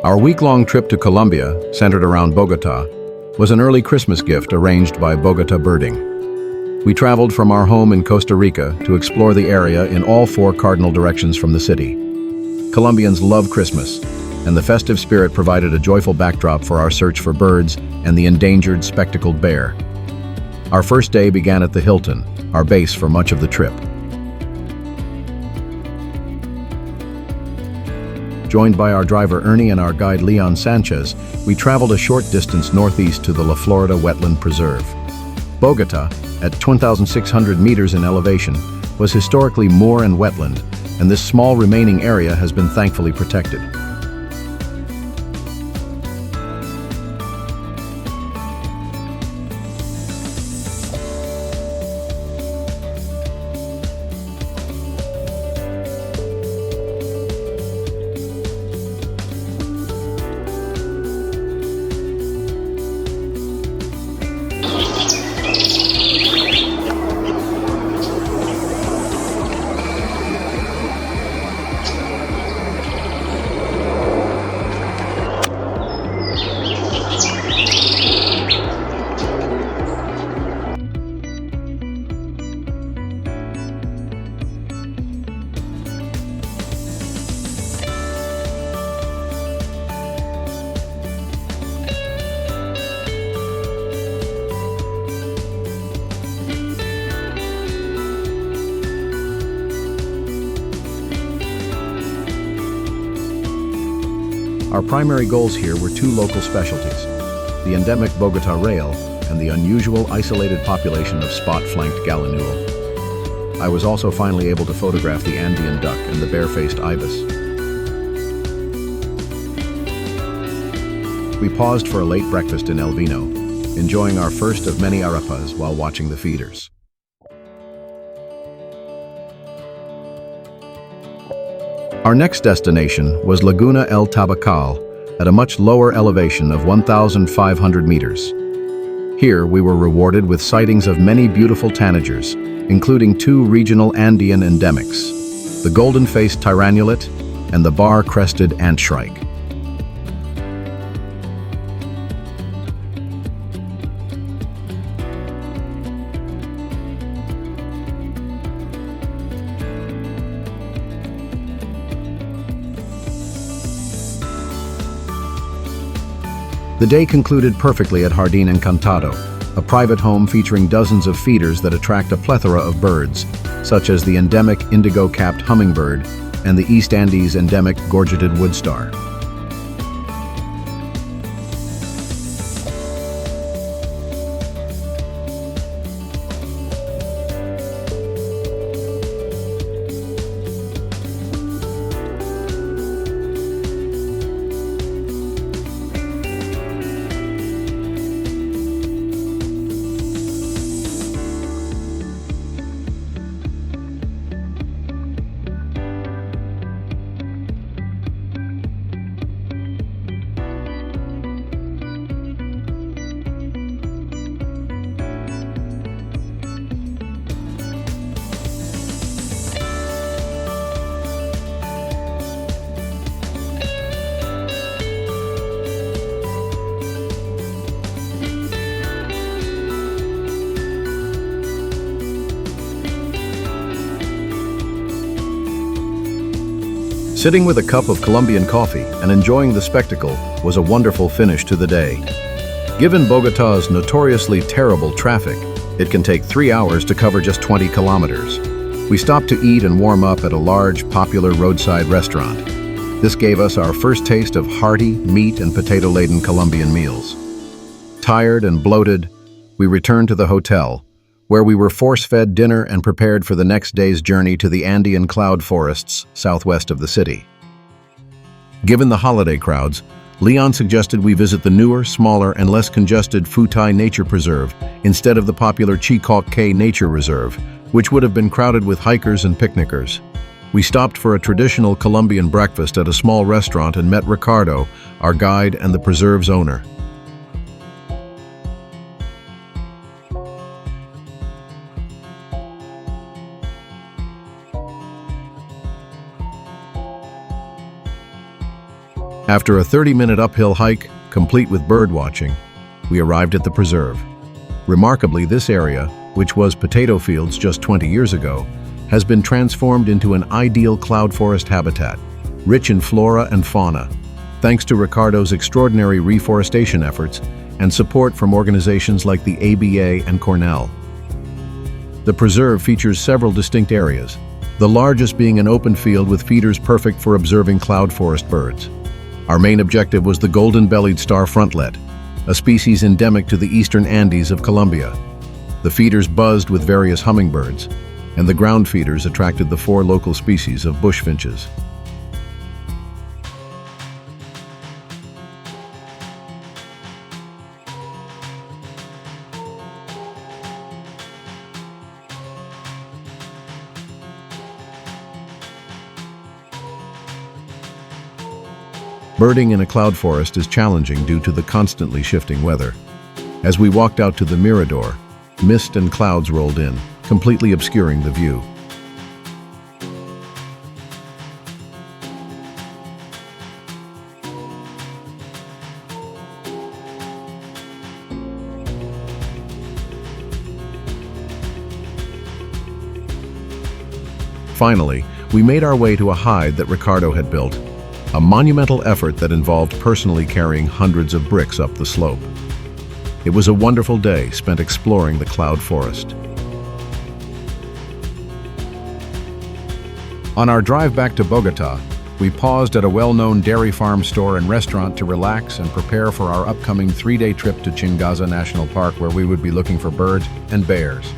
Our week-long trip to Colombia, centered around Bogota, was an early Christmas gift arranged by Bogota Birding. We traveled from our home in Costa Rica to explore the area in all four cardinal directions from the city. Colombians love Christmas, and the festive spirit provided a joyful backdrop for our search for birds and the endangered spectacled bear. Our first day began at the Hilton, our base for much of the trip. Joined by our driver Ernie and our guide Leon Sanchez, we traveled a short distance northeast to the La Florida Wetland Preserve. Bogota, at 2,600 meters in elevation, was historically moor and wetland, and this small remaining area has been thankfully protected. Our primary goals here were two local specialties, the endemic Bogota rail and the unusual isolated population of spot-flanked gallinule. I was also finally able to photograph the Andean duck and the bare-faced ibis. We paused for a late breakfast in El Vino, enjoying our first of many arepas while watching the feeders. Our next destination was Laguna El Tabacal at a much lower elevation of 1,500 meters. Here we were rewarded with sightings of many beautiful tanagers, including two regional Andean endemics, the golden-faced tyrannulate and the bar-crested antshrike. The day concluded perfectly at Jardín Encantado, a private home featuring dozens of feeders that attract a plethora of birds, such as the endemic indigo-capped hummingbird and the East Andes endemic gorgeted woodstar. Sitting with a cup of Colombian coffee and enjoying the spectacle was a wonderful finish to the day. Given Bogota's notoriously terrible traffic, it can take 3 hours to cover just 20 kilometers. We stopped to eat and warm up at a large, popular roadside restaurant. This gave us our first taste of hearty, meat and potato-laden Colombian meals. Tired and bloated, we returned to the hotel, where we were force-fed dinner and prepared for the next day's journey to the Andean cloud forests southwest of the city. Given the holiday crowds, Leon suggested we visit the newer, smaller, and less congested Futai Nature Preserve instead of the popular Chicauque Cay Nature Reserve, which would have been crowded with hikers and picnickers. We stopped for a traditional Colombian breakfast at a small restaurant and met Ricardo, our guide and the preserve's owner. After a 30-minute uphill hike, complete with bird watching, we arrived at the preserve. Remarkably, this area, which was potato fields just 20 years ago, has been transformed into an ideal cloud forest habitat, rich in flora and fauna, thanks to Ricardo's extraordinary reforestation efforts and support from organizations like the ABA and Cornell. The preserve features several distinct areas, the largest being an open field with feeders perfect for observing cloud forest birds. Our main objective was the golden-bellied star frontlet, a species endemic to the eastern Andes of Colombia. The feeders buzzed with various hummingbirds, and the ground feeders attracted the 4 local species of bushfinches. Birding in a cloud forest is challenging due to the constantly shifting weather. As we walked out to the mirador, mist and clouds rolled in, completely obscuring the view. Finally, we made our way to a hide that Ricardo had built, a monumental effort that involved personally carrying hundreds of bricks up the slope. It was a wonderful day spent exploring the cloud forest. On our drive back to Bogota, we paused at a well-known dairy farm store and restaurant to relax and prepare for our upcoming 3-day trip to Chingaza National Park, where we would be looking for birds and bears.